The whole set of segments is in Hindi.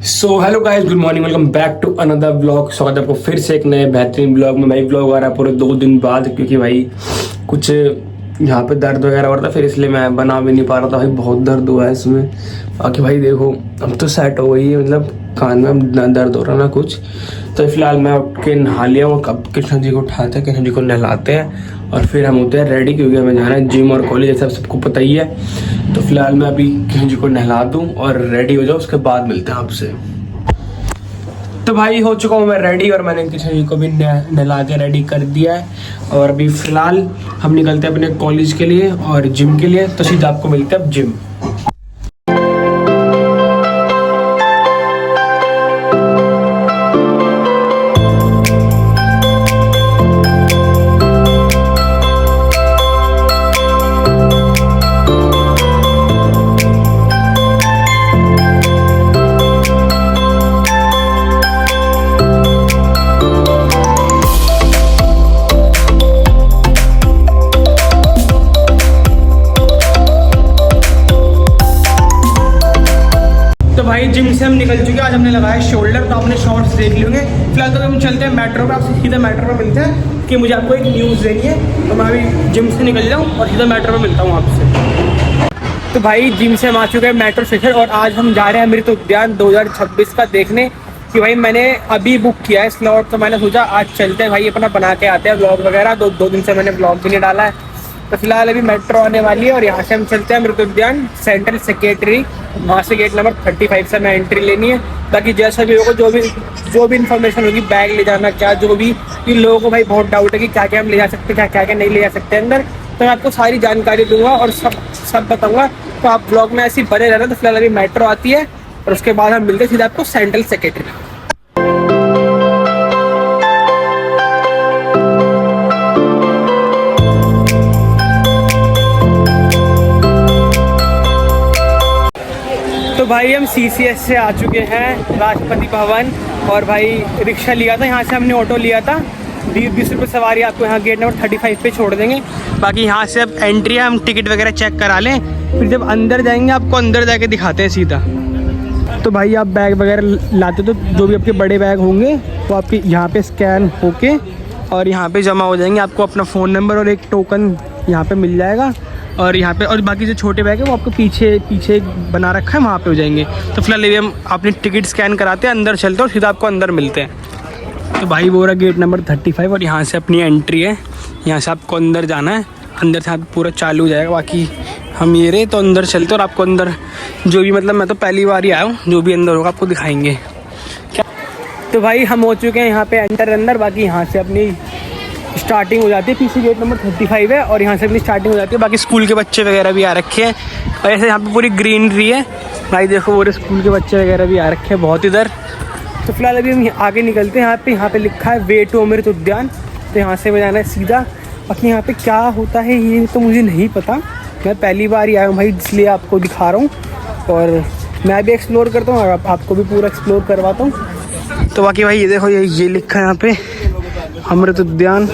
So hello guys, good morning, welcome back to another blog. स्वागत है आपको फिर से एक नए बेहतरीन ब्लॉग में। भाई ब्लॉग आ रहा है पूरे 2 दिन बाद, क्योंकि भाई कुछ यहाँ पे दर्द वगैरह हो रहा था, फिर इसलिए मैं बना भी नहीं पा रहा था। भाई बहुत दर्द हुआ है इसमें। बाकी भाई देखो, अब तो सेट हो गई है, मतलब कान में ना दर्द हो रहा ना कुछ। तो फिलहाल मैं उठ के नहा लिया हूँ। कब कृष्ण जी को उठाते हैं, कृष्ण जी को नहलाते हैं और फिर हम होते हैं रेडी, क्योंकि हमें जाना है जिम और कॉलेज, जैसा सबको पता ही है। तो फिलहाल मैं अभी कृष्ण जी को नहला दूँ और रेडी हो जाऊँ, उसके बाद मिलते हैं आपसे। तो भाई हो चुका हूँ मैं रेडी, और मैंने कृष्ण जी को भी नहला के रेडी कर दिया है। और अभी फिलहाल हम निकलते हैं अपने कॉलेज के लिए और जिम के लिए। तो सीधा आपको मिलते हैं अब जिम। भाई जिम से हम निकल चुके हैं। आज हमने लगाया शोल्डर, तो आपने शॉर्ट्स देख लेंगे। फिलहाल तो हम चलते हैं मेट्रो पे, आपसे सीधा मेट्रो पे मिलते हैं कि मुझे आपको एक न्यूज़ देनी है। तो मैं अभी जिम से निकल जाऊँ और सीधा मेट्रो पे मिलता हूँ आपसे। तो भाई जिम से हम आ चुके हैं मेट्रो स्टेशन, और आज हम जा रहे हैं अमृत उद्यान 2026 का देखने। कि भाई मैंने अभी बुक किया है स्लॉट, तो मैंने सोचा आज चलते हैं भाई, अपना बना के आते हैं ब्लॉग वगैरह। दो दिन से मैंने ब्लॉग भी नहीं डाला है। तो फिलहाल अभी मेट्रो आने वाली है और यहाँ से हम चलते हैं अमृत उद्यान सेंट्रल सेक्रेटरी। वहाँ से गेट नंबर 35 से हमें एंट्री लेनी है। ताकि जैसा भी होगा, जो भी इन्फॉर्मेशन होगी, बैग ले जाना क्या, जो भी इन लोगों को भाई बहुत डाउट है कि क्या क्या हम ले जा सकते हैं, क्या क्या नहीं ले जा सकते अंदर। तो मैं आपको सारी जानकारी दूंगा और सब बताऊंगा। तो आप ब्लॉग में ऐसे ही बने रहना। तो फिलहाल अभी मेट्रो आती है और उसके बाद हम मिलते हैं सीधा आपको सेंट्रल सेक्रेटरी। तो भाई हम CCS से आ चुके हैं राष्ट्रपति भवन, और भाई रिक्शा लिया था, यहाँ से हमने ऑटो लिया था। 20 रुपये सवारी आपको यहाँ गेट नंबर 35 पे छोड़ देंगे। बाकी यहाँ से अब एंट्री है, हम टिकट वगैरह चेक करा लें, फिर जब अंदर जाएंगे आपको अंदर जाके दिखाते हैं सीधा। तो भाई आप बैग वगैरह लाते तो जो भी आपके बड़े बैग होंगे वो आपके यहाँ पे स्कैन होके और यहाँ पे जमा हो जाएंगे। आपको अपना फ़ोन नंबर और एक टोकन यहाँ पे मिल जाएगा। और यहाँ पे और बाकी जो छोटे बैग है वो आपको पीछे बना रखा है, वहाँ पे हो जाएंगे। तो फिलहाल ये हम अपनी टिकट स्कैन कराते हैं, अंदर चलते हैं और सीधा आपको अंदर मिलते हैं। तो भाई वो रहा गेट नंबर 35 और यहाँ से अपनी एंट्री है। यहाँ से आपको अंदर जाना है, अंदर से आप पूरा चालू हो जाएगा। बाकी हम ये रहे तो अंदर चलते और आपको अंदर जो भी, मतलब मैं तो पहली बार ही आया हूँ, जो भी अंदर होगा आपको दिखाएंगे क्या। तो भाई हम हो चुके हैं यहाँ पे एंटर अंदर। बाकी यहाँ से अपनी स्टार्टिंग हो जाती है, पीछे गेट नंबर 35 है और यहाँ से अपनी स्टार्टिंग हो जाती है। बाकी स्कूल के बच्चे वगैरह भी आ रखे हैं और ऐसे यहाँ पे पूरी ग्रीनरी है। भाई देखो पूरे स्कूल के बच्चे वगैरह भी आ रखे हैं बहुत इधर। तो फिलहाल अभी हम आगे निकलते हैं। यहाँ पे लिखा है वे टू अमृत उद्यान, तो यहाँ से मैं जाना है सीधा। बाकी यहाँ पे क्या होता है ये तो मुझे नहीं पता, मैं पहली बार ही आया हूँ भाई, इसलिए आपको दिखा रहा हूँ और मैं भी एक्सप्लोर करता हूँ और आपको भी पूरा एक्सप्लोर करवाता हूँ। तो बाकी भाई ये देखो, ये लिखा है यहाँ पे अमृत उद्यान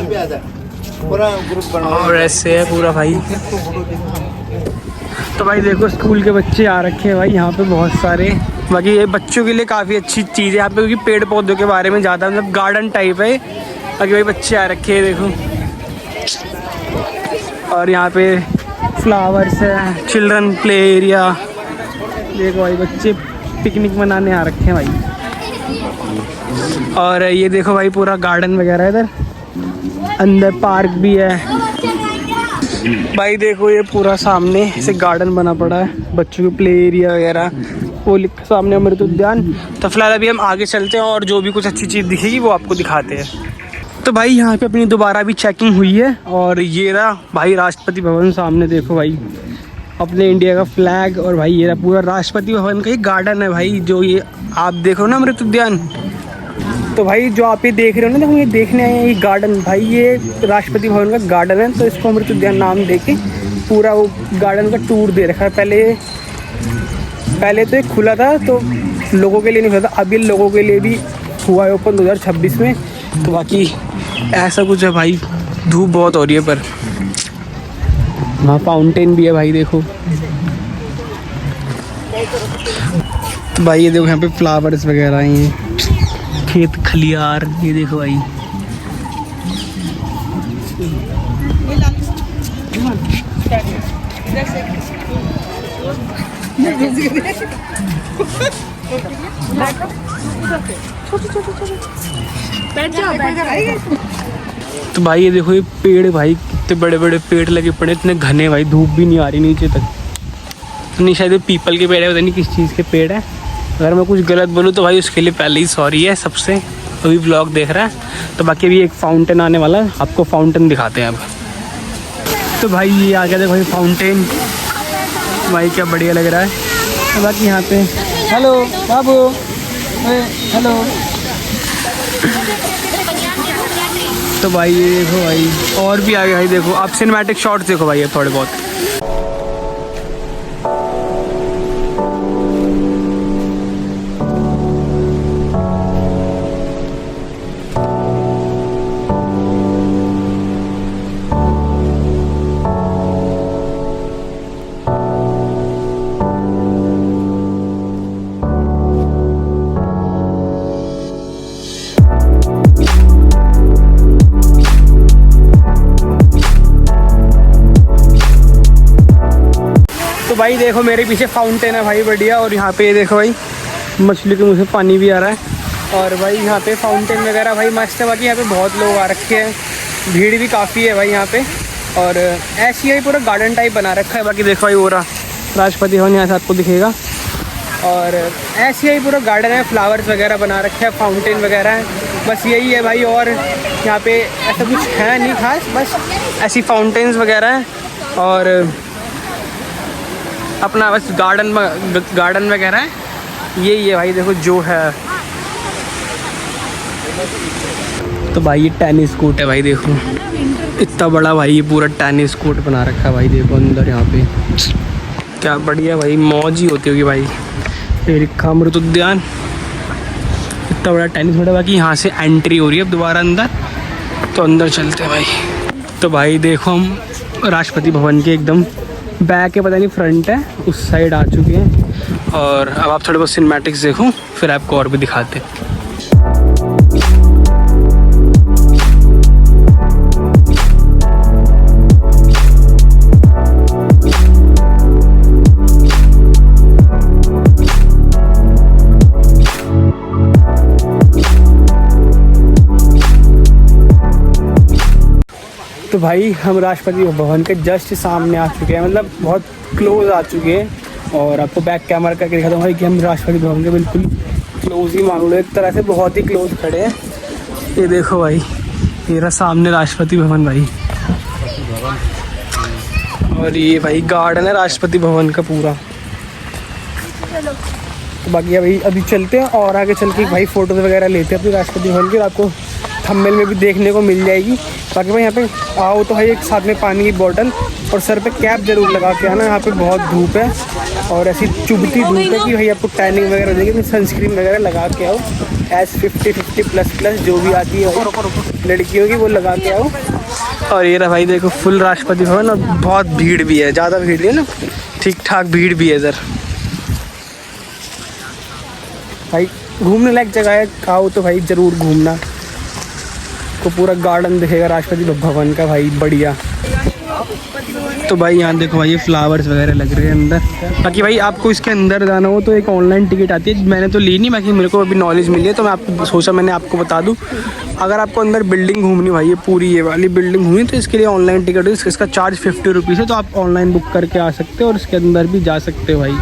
और ऐसे है पूरा भाई। तो भाई देखो स्कूल के बच्चे आ रखे हैं भाई यहाँ पे बहुत सारे। बाकी ये बच्चों के लिए काफ़ी अच्छी चीज़ है यहाँ पे, क्योंकि पेड़ पौधों के बारे में ज़्यादा, मतलब गार्डन टाइप है। बाकी भाई बच्चे आ रखे हैं देखो, और यहाँ पे फ्लावर्स है, चिल्ड्रन प्ले एरिया। देखो भाई बच्चे पिकनिक मनाने आ रखे हैं भाई। और ये देखो भाई पूरा गार्डन वगैरह इधर, अंदर पार्क भी है भाई। देखो ये पूरा सामने से गार्डन बना पड़ा है, बच्चों के प्ले एरिया वगैरह, वो लिखा सामने अमृत उद्यान। तो फिलहाल अभी हम आगे चलते हैं और जो भी कुछ अच्छी चीज़ दिखेगी वो आपको दिखाते हैं। तो भाई यहाँ पे अपनी दोबारा भी चेकिंग हुई है और ये रहा भाई राष्ट्रपति भवन सामने। देखो भाई अपने इंडिया का फ्लैग, और भाई ये रहा पूरा राष्ट्रपति भवन का ही गार्डन है भाई, जो ये आप देख रहे हो ना अमृत उद्यान। तो भाई जो आप ये देख रहे हो ना, तो ये देखने आए हैं ये गार्डन भाई, ये राष्ट्रपति भवन का गार्डन है। तो इसको अमृत उद्यान नाम दे के पूरा वो गार्डन का टूर दे रखा है। पहले तो ये खुला था तो लोगों के लिए नहीं खुला था, अभी लोगों के लिए भी हुआ है ओपन 2026 में। तो बाकी ऐसा कुछ है भाई, धूप बहुत हो रही है पर वहाँ फाउंटेन भी है भाई देखो। तो भाई ये देखो यहाँ पे फ्लावर्स वगैरह हैं, ये खेत खलियार, ये देखो भाई। तो भाई ये देखो ये पेड़ भाई, कितने बड़े बड़े पेड़ लगे पड़े, इतने घने भाई, धूप भी नहीं आ रही नीचे तक। तो नहीं, शायद ये पीपल के पेड़ है, पता नहीं किस चीज़ के पेड़ है। अगर मैं कुछ गलत बोलूँ तो भाई उसके लिए पहले ही सॉरी है सबसे, अभी ब्लॉग देख रहा है। तो बाकी अभी एक फाउंटेन आने वाला है, आपको फाउंटेन दिखाते हैं अब। तो भाई ये आ गया देखो भाई फाउंटेन, भाई क्या बढ़िया लग रहा है। तो बाकी यहाँ पे हेलो बाबू, हेलो। तो भाई ये देखो भाई और भी आगे भाई, देखो आप सिनेमैटिक शॉट्स देखो भाई अब थोड़े बहुत। तो भाई देखो मेरे पीछे फाउंटेन है भाई बढ़िया, और यहाँ पे ये देखो भाई मछली के मुँह से पानी भी आ रहा है। और भाई यहाँ पे फाउंटेन वगैरह भाई मस्त है। बाकी यहाँ पे बहुत लोग आ रखे हैं, भीड़ भी काफ़ी है भाई यहाँ पे। और ऐसी ही पूरा गार्डन टाइप बना रखा है। बाकी देखो भाई वो रहा राष्ट्रपति भवन, यहाँ से आपको दिखेगा। और ऐसी ही पूरा गार्डन है, फ्लावर्स वगैरह बना रखे हैं, फाउंटेन वगैरह है, बस यही है भाई। और यहाँ पे ऐसा कुछ है नहीं खास, बस ऐसी फाउंटेन्स वगैरह हैं और अपना बस गार्डन वगैरह है, यही है भाई देखो जो है। तो भाई ये टेनिस कोर्ट है भाई, देखो इतना बड़ा भाई, ये पूरा टेनिस कोर्ट बना रखा है भाई। देखो अंदर यहाँ पे क्या बढ़िया भाई, मौज ही होती होगी भाई। एरिका अमृत उद्यान, इतना बड़ा टेनिस कोर्ट है। बाकी यहाँ से एंट्री हो रही है अब दोबारा अंदर, तो अंदर चलते हैं भाई। तो भाई देखो हम राष्ट्रपति भवन के एकदम बैक है, पता नहीं फ्रंट है, उस साइड आ चुके हैं। और अब आप थोड़े बहुत सिनेमैटिक्स देखो, फिर आपको और भी दिखाते हैं। तो भाई हम राष्ट्रपति भवन के जस्ट सामने आ चुके हैं, मतलब बहुत क्लोज आ चुके हैं। और आपको बैक कैमरा करके दिखाता हूँ भाई कि हम राष्ट्रपति भवन के बिल्कुल क्लोज ही मान लो, एक तरह से बहुत ही क्लोज खड़े हैं। ये देखो भाई, ये रहा सामने राष्ट्रपति भवन भाई। और ये भाई गार्डन है राष्ट्रपति भवन का पूरा। तो बाकी अभी चलते हैं और आगे चल के भाई फ़ोटोज़ वगैरह लेते हैं अपनी राष्ट्रपति भवन की, आपको थंबनेल में भी देखने को मिल जाएगी। बाकी भाई यहाँ पे आओ तो भाई एक साथ में पानी की बोतल और सर पे कैप जरूर लगा के आना, यहाँ पे बहुत धूप है और ऐसी चुभती धूप है कि भाई आपको टैनिंग वगैरह देगी, तो सनस्क्रीन वगैरह लगा के आओ। S50 जो भी आती है लड़कियों की, वो लगा के आओ। और ये रहा भाई देखो फुल राष्ट्रपति भवन, और बहुत भीड़ भी है, ज़्यादा भीड़ नहीं है ना, ठीक ठाक भीड़ भी है इधर भाई। घूमने लायक जगह है, आओ तो भाई ज़रूर घूमना, को पूरा गार्डन दिखेगा राष्ट्रपति भवन का भाई बढ़िया। तो भाई यहाँ देखो भाई ये फ्लावर्स वगैरह लग रहे हैं अंदर। बाकी भाई आपको इसके अंदर जाना हो तो एक ऑनलाइन टिकट आती है, मैंने तो ली नहीं, बाकी मेरे को अभी नॉलेज मिली है तो मैं आपको सोचा मैंने आपको बता दूँ। अगर आपको अंदर बिल्डिंग घूमनी भाई, ये पूरी ये वाली बिल्डिंग घूमनी, तो इसके लिए ऑनलाइन टिकट है, इसका चार्ज 50 रुपीज़ है। तो आप ऑनलाइन बुक करके आ सकते हो और इसके अंदर भी जा सकते हो भाई।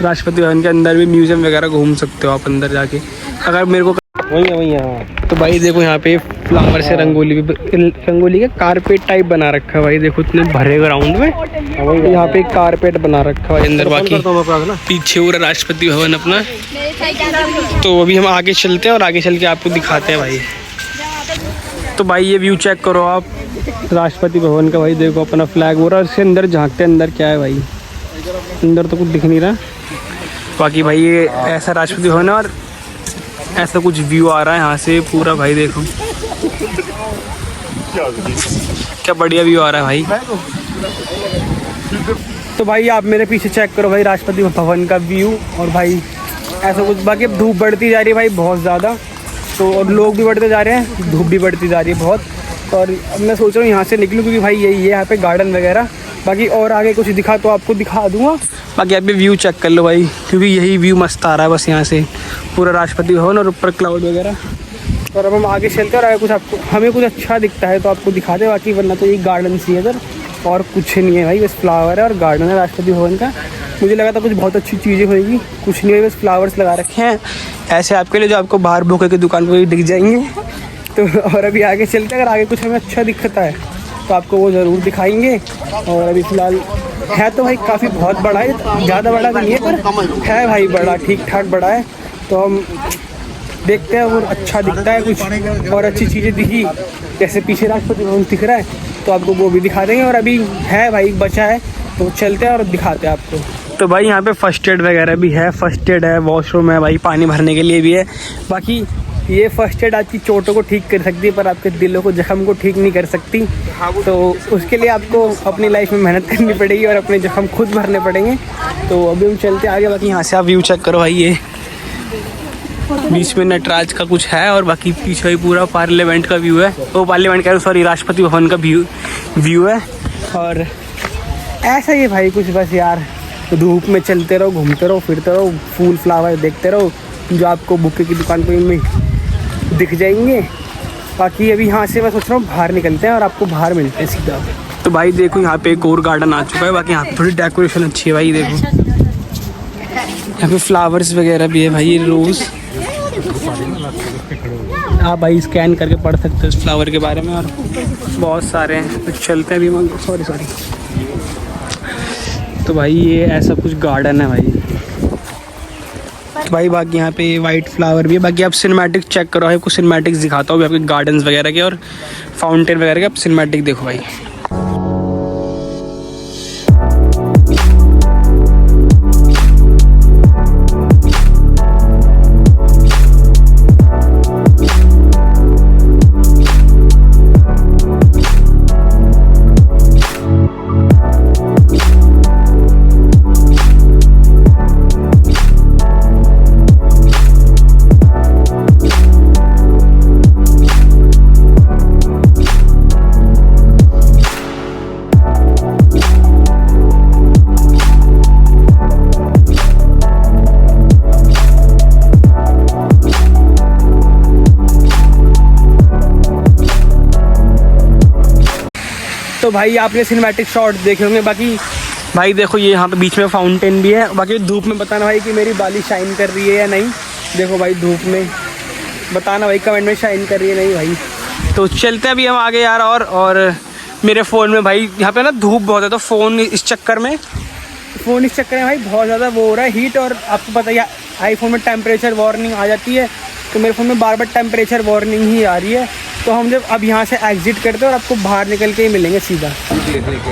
राष्ट्रपति भवन के अंदर भी म्यूज़ियम वगैरह घूम सकते हो आप अंदर जाके, अगर मेरे को वही है। तो भाई देखो यहाँ पे फ्लावर से रंगोली का कारपेट टाइप बना रखा है भाई, देखो इतने भरे ग्राउंड में यहाँ पे कारपेट बना रखा है अंदर। बाकी पीछे पूरा राष्ट्रपति भवन अपना। तो अभी हम आगे चलते हैं और आगे चल के आपको दिखाते हैं भाई। तो भाई ये व्यू चेक करो आप राष्ट्रपति भवन का भाई, देखो अपना फ्लैग हो रहा है, इसके अंदर झांकते अंदर क्या है भाई, अंदर तो कुछ दिख नहीं रहा। बाकी भाई ये ऐसा राष्ट्रपति भवन है और ऐसा कुछ व्यू आ रहा है यहाँ से पूरा भाई, देखो क्या बढ़िया व्यू आ रहा है भाई। तो भाई आप मेरे पीछे चेक करो भाई राष्ट्रपति भवन का व्यू, और भाई ऐसा कुछ। बाकी अब धूप बढ़ती जा रही है भाई बहुत ज़्यादा, तो और लोग भी बढ़ते जा रहे हैं, धूप भी बढ़ती जा रही है बहुत। और अब मैं सोच रहा हूँ यहाँ से निकलूँ, क्योंकि भाई यही है यहाँ पे गार्डन वगैरह। बाकी और आगे कुछ दिखा तो आपको दिखा दूँगा। बाकी आप भी व्यू चेक कर लो भाई, क्योंकि यही व्यू मस्त आ रहा है बस यहाँ से, पूरा राष्ट्रपति भवन और ऊपर क्लाउड वगैरह। और अब हम आगे चलते हैं और आगे कुछ आपको हमें कुछ अच्छा दिखता है तो आपको दिखा दे, बाकी वरना तो ये गार्डन सी है इधर और कुछ नहीं है भाई, बस फ्लावर है और गार्डन है राष्ट्रपति भवन का। मुझे लगा था कुछ बहुत अच्छी चीज़ें होगी, कुछ नहीं है, बस फ्लावर्स लगा रखे हैं ऐसे आपके लिए, जो आपको बाहर भूखे की दुकान पर भी दिख जाएंगे। तो और अभी आगे चलते हैं, अगर आगे कुछ हमें अच्छा दिखता है तो आपको वो ज़रूर दिखाएंगे। और अभी फ़िलहाल है तो भाई काफ़ी बहुत बड़ा है, ज़्यादा बड़ा तो नहीं है पर है भाई बड़ा, ठीक ठाक बड़ा है। तो हम देखते हैं और अच्छा दिखता है कुछ और अच्छी चीज़ें दिखी, जैसे पीछे राष्ट्रपति भवन दिख रहा है तो आपको वो भी दिखा देंगे। और अभी है भाई बचा है तो चलते हैं और दिखाते हैं आपको। तो भाई यहाँ पे फर्स्ट एड वगैरह भी है, फर्स्ट एड है, वॉशरूम है भाई, पानी भरने के लिए भी है। बाकी ये फर्स्ट एड आपकी चोटों को ठीक कर सकती है पर आपके दिलों को, जख्म को ठीक नहीं कर सकती। तो उसके लिए आपको अपनी लाइफ में मेहनत करनी पड़ेगी और अपने जख्म खुद भरने पड़ेंगे। तो अभी हम चलते आगे। बाकी यहाँ से आप व्यू चेक करो भाई, ये बीच में नटराज का कुछ है और बाकी पीछे ही पूरा पार्लियामेंट का व्यू है, वो पार्लियामेंट का सॉरी राष्ट्रपति भवन का व्यू है। और ऐसा ही है भाई कुछ, बस यार धूप में चलते रहो, घूमते रहो, फिरते रहो, फूल फ्लावर देखते रहो, जो आपको बुके की दुकान पर में दिख जाएंगे। बाकी अभी यहाँ से मैं सोच रहा हूँ बाहर निकलते हैं और आपको बाहर मिलते हैं सीधा। तो भाई देखो यहाँ पे एक और गार्डन आ चुका है, बाकी यहाँ थोड़ी डेकोरेशन अच्छी है भाई, देखो यहाँ पे फ्लावर्स वगैरह भी है भाई, रोज़ आप भाई स्कैन करके पढ़ सकते हो इस फ्लावर के बारे में, और बहुत सारे हैं। तो चलते हैं अभी, सॉरी। तो भाई ये ऐसा कुछ गार्डन है भाई। तो भाई बाकी यहाँ पे वाइट फ्लावर भी है। बाकी आप सिनेमैटिक चेक करो, आपको सिनेमैटिक्स दिखाता हूँ आपके गार्डन्स वगैरह के और फाउंटेन वगैरह के, आप सिनेमैटिक देखो भाई। तो भाई आपने सिनेमैटिक शॉट देखे होंगे। बाकी भाई देखो ये यहाँ पे बीच में फाउंटेन भी है। बाकी धूप में बताना भाई कि मेरी बाली शाइन कर रही है या नहीं, देखो भाई धूप में बताना भाई, कमेंट में शाइन कर रही है नहीं भाई। तो चलते हैं अभी हम आगे यार। और मेरे फ़ोन में भाई यहाँ पे ना धूप बहुत है, तो फ़ोन इस चक्कर में भाई बहुत ज़्यादा वो हो रहा है हीट। और आपको पता ही आईफोन में टेम्परेचर वार्निंग आ जाती है, तो मेरे फ़ोन में बार बार टेम्परेचर वार्निंग ही आ रही है। तो हम जब अब यहाँ से एग्जिट करते हैं और आपको बाहर निकल के ही मिलेंगे सीधा।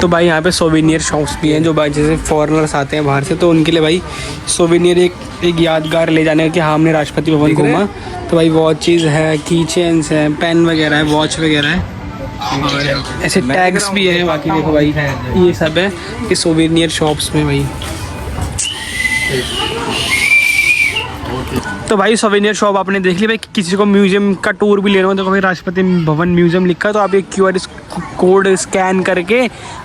तो भाई यहाँ पे सोवेनियर शॉप्स भी हैं, जो भाई जैसे फॉरेनर्स आते हैं बाहर से, तो उनके लिए भाई सोवेनियर एक यादगार ले जाने का कि हाँ हमने राष्ट्रपति भवन घूमा। तो भाई वॉचेज़ है, की चेन्स हैं, पेन वगैरह है, वॉच वगैरह है, और ऐसे टैग्स भी है। बाकी देखो भाई ये सब है कि सोवेनियर शॉप्स में भाई। तो भाई सोवेनियर शॉप आपने देख ली। भाई किसी को म्यूजियम का टूर भी लेना हो, देखो भाई राष्ट्रपति भवन म्यूजियम लिखा है, तो आप एक QR कोड स्कैन करके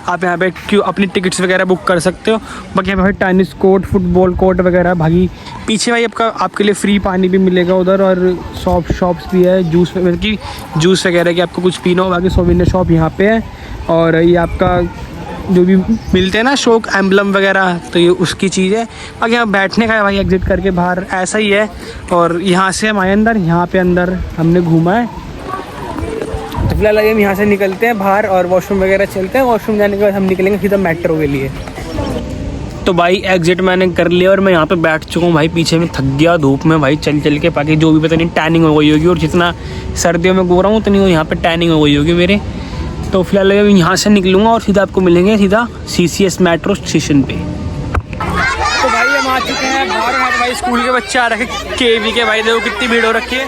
आप यहाँ पे अपनी टिकट्स वगैरह बुक कर सकते हो। बाकी यहाँ पे भाई टेनिस कोर्ट, फुटबॉल कोर्ट वगैरह। भाई पीछे भाई आपके लिए फ्री पानी भी मिलेगा उधर, और शॉप्स भी है, जूस मतलब कि जूस वगैरह की आपको कुछ पीना हो। बाकी सोवेनियर शॉप यहाँ पे है। और ये आपका जो भी मिलते हैं ना शोक एम्बलम वगैरह, तो ये उसकी चीज़ है। बाकी यहाँ बैठने का है भाई, एग्जिट करके बाहर ऐसा ही है। और यहाँ से हम आए अंदर, यहाँ पे अंदर हमने घूमा है। तो फिलहाल हम यहाँ से निकलते हैं बाहर और वॉशरूम वगैरह चलते हैं। वॉशरूम जाने के बाद हम निकलेंगे सीधा मेट्रो के लिए। तो भाई एग्जिट मैंने कर लिया और मैं यहाँ पे बैठ चुका हूँ भाई। पीछे में थक गया धूप में भाई चल के। बाकी जो भी पता नहीं टैनिंग हो गई होगी, और जितना सर्दियों में घूम रहा हूँ उतनी यहाँ पे टैनिंग हो गई होगी मेरे। तो फिलहाल मैं यहाँ से निकलूँगा और सीधा आपको मिलेंगे सीधा CCS मेट्रो स्टेशन पे। तो भाई हम आ चुके हैं बाहर। यहाँ पे भाई स्कूल के बच्चे आ रखे KV के, भाई देखो कितनी भीड़ हो रखी है।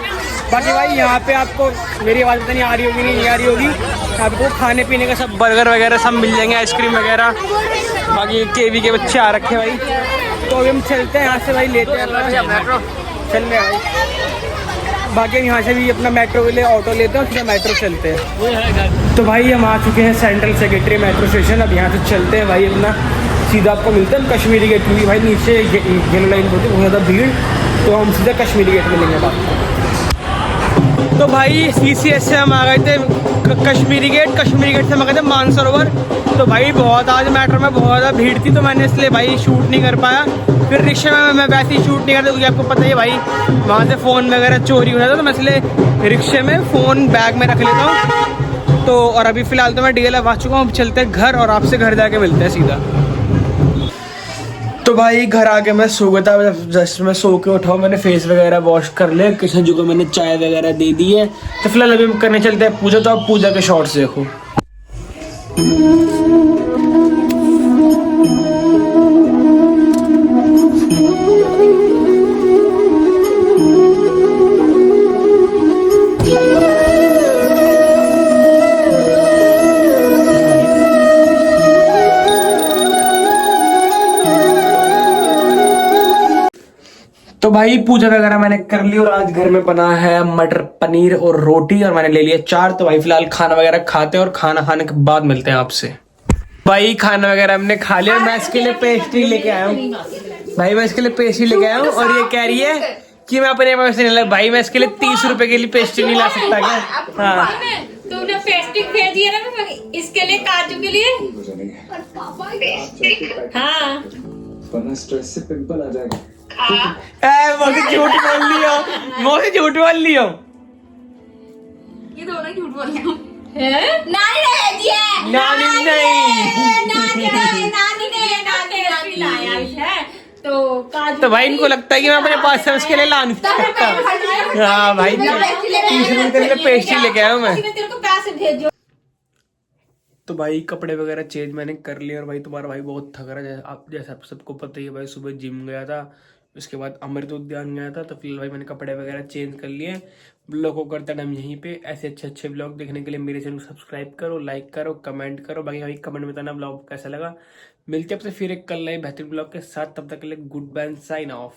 बाकी भाई यहाँ पे आपको मेरी आवाज़ पता नहीं आ रही होगी नहीं आ रही होगी, आपको खाने पीने का सब बर्गर वगैरह सब मिल जाएंगे, आइसक्रीम वगैरह। बाकी KV के बच्चे आ रखे भाई। तो अभी हम चलते हैं यहाँ से भाई, लेते हैं मेट्रो, चल रहे हैं भाई। बाकी यहाँ से भी अपना मेट्रो के लिए ऑटो लेते हैं और सीधा मेट्रो चलते हैं। तो भाई हम आ चुके हैं सेंट्रल सेक्रेटरी मेट्रो स्टेशन। अब यहाँ से चलते हैं भाई अपना, सीधा आपको मिलता है कश्मीरी गेट, क्योंकि भाई नीचे येलो लाइन होती है बहुत ज़्यादा भीड़, तो हम सीधा कश्मीरी गेट मिलेंगे बात। तो भाई CCS से हम आ गए थे कश्मीरी गेट से हम आ गए थे मानसरोवर। तो भाई बहुत आज मेट्रो में बहुत ज़्यादा भीड़ थी, तो मैंने इसलिए भाई शूट नहीं कर पाया। फिर रिक्शे में मैं वैसे ही शूट नहीं करता, क्योंकि आपको पता ही है भाई वहाँ से फ़ोन वगैरह चोरी हो जाता है, तो मैं इसलिए रिक्शे में फ़ोन बैग में रख लेता हूँ। तो और अभी फ़िलहाल तो मैं DLF आ चुका हूँ, अब चलते हैं घर और आपसे घर जाके मिलते हैं सीधा। तो भाई घर आके मैं सो गया था, जस्ट मैं सो के उठाऊँ, मैंने फेस वगैरह वॉश कर लिया, किशन जी को मैंने चाय वगैरह दे दी है। तो फिलहाल अभी हम करने चलते हैं पूजा। तो आप पूजा के शॉर्ट्स देखो। तो भाई पूजा वगैरह मैंने कर ली और आज घर में बना है मटर पनीर और रोटी और मैंने ले लिया 4। तो भाई फिलहाल खाना वगैरह खाते हैं और खाना खाने के बाद मिलते हैं आपसे। भाई खाना वगैरह हमने खा लिया। मैं इसके लिए पेस्ट्री लेके आया हूँ भाई, मैं इसके लिए पेस्ट्री लेके आया हूँ और ये कह रही है कि मैं अपने पैसे नहीं ला। भाई मैं इसके लिए 30 रुपए के लिए पेस्ट्री नहीं ला सकता क्या? हाँ तूने पेस्ट्री भेजी है ना इसके लिए, काजू के लिए। हाँ स्ट्रेस से पिंपल आ जाएगा। मुझे झूठ बोल लियो, मुझे झूठ बोल लियो। ये दोनों झूठ बोल रहे हो। नानी ने दिया, नानी ने लाया है तो काजू। तो भाई इनको लगता है कि मैं अपने पास से उसके लिए ला नहीं सकता। हाँ भाई 30 रुपए के लिए पेस्ट्री लेके आया हूँ मैं। तेरे को पैसे भेजो। तो भाई कपड़े वगैरह चेंज मैंने कर लिए और भाई तुम्हारा भाई बहुत थक रहा है, जैसे आप सबको पता ही है भाई। सुबह जिम गया था, उसके बाद अमृत उद्यान गया था, तो फिलहाल भाई मैंने कपड़े वगैरह चेंज कर लिए। ब्लॉग को करते हैं हम यहीं पे। ऐसे अच्छे ब्लॉग देखने के लिए मेरे चैनल को सब्सक्राइब करो, लाइक करो, कमेंट करो। बाकी भाई कमेंट में बताना ब्लॉग कैसा लगा। मिलते हैं आपसे फिर एक कल नए बेहतरीन ब्लॉग के साथ, तब तक के लिए गुड बाय, साइन ऑफ।